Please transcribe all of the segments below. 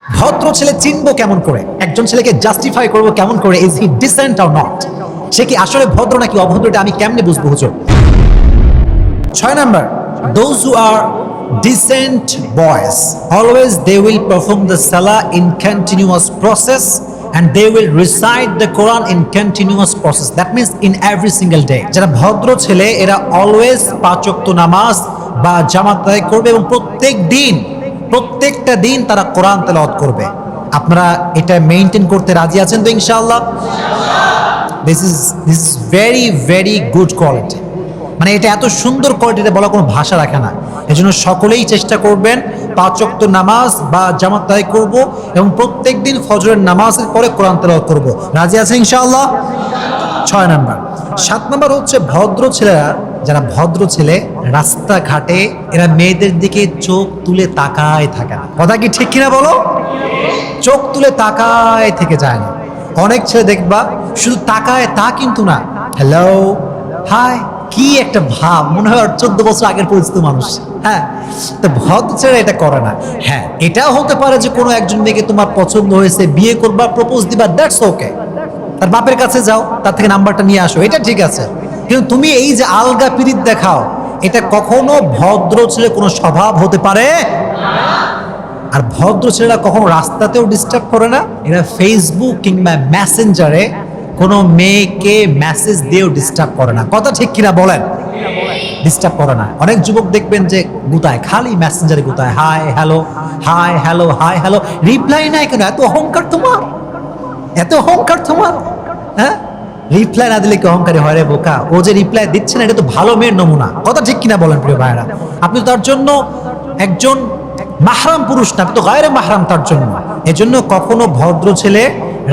ভদ্র ছেলে চিনবো কেমন করে, একজন ছেলেকে জাস্টিফাই করবো কেমন করে, is he decent or not, সে কি আসলে ভদ্র নাকি অভদ্র, এটা আমি কেমনে বুঝবো হুজুর? 6 number, those who are decent boys always they will perform the salah in continuous process and they will recite the Quran in continuous process, that means in every single day. যারা ভদ্র ছেলে এরা অলওয়েজ 5 ওয়াক্ত নামাজ বা জামাত আদায় করবে এবং প্রত্যেকটা দিন তারা কোরআন তেলাওয়াত করবে। আপনারা এটা মেইনটেইন করতে রাজি আছেন তো ইনশাআল্লাহ? This is very very good quality, মানে এটা এত সুন্দর কোয়ালিটিতে বলা কোনো ভাষা রাখে না। এজন্য সকলেই চেষ্টা করবেন 5 ওয়াক্ত নামাজ বা জামাত আদায় করব এবং প্রত্যেক দিন ফজরের নামাজের পরে কোরআন তেলাওয়াত করব। রাজি আছেন ইনশাআল্লাহ? 6 নাম্বার। 7 নাম্বার হচ্ছে ভদ্র ছেলেরা, যারা ভদ্র ছেলে রাস্তাঘাটে এরা মেয়েদের দিকে চোখ তুলে তাকায় থাকে না। কথা কি ঠিক কিনা বলো? চোখ তুলে তাকায় থেকে যায় না। অনেক ছেলে দেখবা শুধু তাকায়, তা কিন্তু না, হ্যালো হাই, কি একটা ভাব, মনে হয় 14 বছর আগের পরিচিত মানুষ। হ্যাঁ, তো ভদ্র ছেলেরা এটা করে না। হ্যাঁ, এটাও হতে পারে যে কোনো একজন মেয়েকে তোমার পছন্দ হয়েছে, বিয়ে করবা, প্রপোজ দিবা, দ্যাটস ওকে, তার বাপের কাছে যাও, তার থেকে নাম্বারটা নিয়ে আসো, এটা ঠিক আছে। কিন্তু তুমি এই যে আলগা পিরিত দেখাও, এটা কখনো ভদ্র ছেলে কোনো স্বভাব হতে পারে। আর ভদ্র ছেলেরা কখনো রাস্তাতেও ডিস্টার্ব করে না, এরা ফেসবুক কিংবা মেসেঞ্জারে কোনো মেয়েকে মেসেজ দিয়েও ডিস্টার্ব করে না। কথা ঠিক কিনা বলেন? ডিস্টার্ব করে না। অনেক যুবক দেখবেন যে গুতায়, খালি মেসেঞ্জারে গুতায়, hi hello, hi hello, hi hello, reply নাই কেন? এত অহংকার তোমার, এত অহংকার তোমার। হ্যাঁ, রিপ্লাই না দিলে কি অহংকারী হয় রে বোকা? ও যে রিপ্লাই দিচ্ছে না, এটা তো ভালো মেয়ের নমুনা। কথা ঠিক কিনা বলেন প্রিয় ভাইরা? আপনি তার জন্য একজন মাহরাম পুরুষ না, আপনি তো গায়রে মাহরাম তার জন্য। এজন্য কখনো ভদ্র ছেলে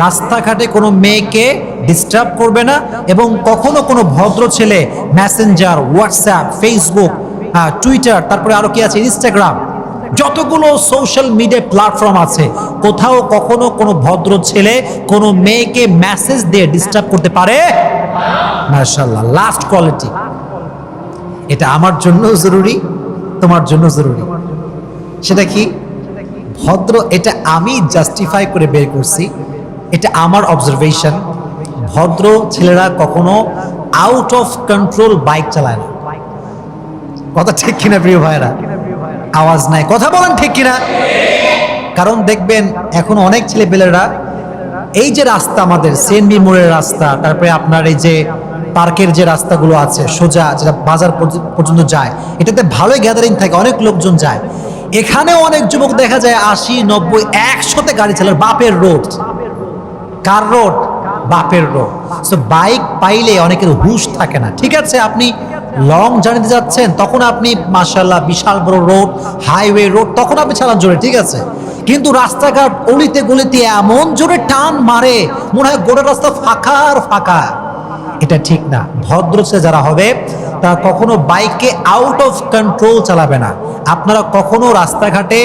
রাস্তাঘাটে কোনো মেয়েকে ডিস্টার্ব করবে না, এবং কখনো কোনো ভদ্র ছেলে মেসেঞ্জার, হোয়াটসঅ্যাপ, ফেসবুক, টুইটার, তারপরে আরো কি আছে, ইনস্টাগ্রাম, যতগুলো সোশ্যাল মিডিয়া প্ল্যাটফর্ম আছে, কোথাও কখনো কোনো ভদ্র ছেলে কোনো মেয়েকে মেসেজ দিয়ে ডিস্টার্ব করতে পারে? মাশাআল্লাহ, লাস্ট কোয়ালিটি। এটা আমার জন্য জরুরি, তোমার জন্য জরুরি। সেটা কি? ভদ্র, এটা আমি জাস্টিফাই করে বের করছি, এটা আমার অবজারভেশন। ভদ্র ছেলেরা কখনো আউট অফ কন্ট্রোল বাইক চালায় না। কথা ঠিক কিনা প্রিয় ভাইরা? আওয়াজ নাই, কথা বলেন ঠিক কিনা? কারণ দেখবেন এখন অনেক ছেলেপেলেরা এই যে রাস্তা, আমাদের সিএনবি মোড়ের রাস্তা, তারপরে আপনার এই যে পার্কের যে রাস্তাগুলো আছে সোজা, যেটা বাজার পর্যন্ত যায়, এটাতে ভালোই গ্যাদারিং থাকে, অনেক লোকজন যায়। এখানেও অনেক যুবক দেখা যায় 80, 90, 100তে গাড়ি চালায়। বাপের রোড, কার রোড? বাপের রোড। সো বাইক পাইলে অনেকের হুঁশ থাকে না। ঠিক আছে, আপনি লং জার্নিতে যাচ্ছেন, তখন আপনি মাশাআল্লাহ বিশাল বড় রোড, হাইওয়ে রোড, তখন আপনি চালান জোরে, ঠিক আছে। কিন্তু রাস্তাঘাট অলিতে গলিতে এমন জোরে টান মারে, মনে হয় গোটা রাস্তা ফাঁকা আর ফাঁকা। এটা ঠিক না। ভদ্র ছেলে যারা হবে তারা কখনো বাইককে আউট অফ কন্ট্রোল চালাবে না। আপনারা কখনো রাস্তাঘাটে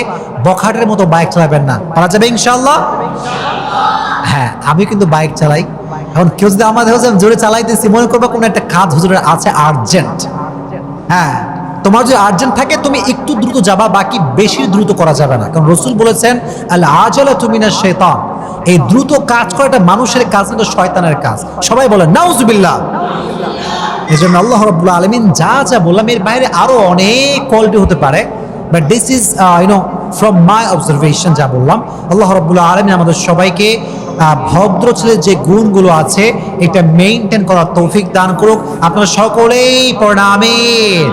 বখাটের মতো বাইক চালাবেন না। পারা যাবে ইনশাআল্লাহ? হ্যাঁ, আমি কিন্তু বাইক চালাই। এখন কেউ যদি আমাদের জোরে চালাইতেছি, মনে করবো কোনো একটা কাজ হুজুরের আছে আর্জেন্ট। হ্যাঁ, তোমার যদি আর্জেন্ট থাকে তুমি একটু দ্রুত যাবা, বাকি বেশি দ্রুত করা যাবে না। কারণ রাসূল বলেছেন, আল আজালাতু মিনাশ শাইতান, এই দ্রুত কাজ করাটা মানুষের কাজ না, শয়তানের কাজ। সবাই বলেন নাউজুবিল্লাহ। এজন্য আল্লাহ রাব্বুল আলামিন যা যা বললাম এর বাইরে আরো অনেক কোয়ালিটি হতে পারে, but this is from my observation যা বললাম। আল্লাহ রাব্বুল আলামিন আমাদের সবাইকে ভদ্র ছেলের যে গুণগুলো আছে এটা মেইনটেইন করার তৌফিক দান করুক। আপনারা সকলেই পড়েন আমিন।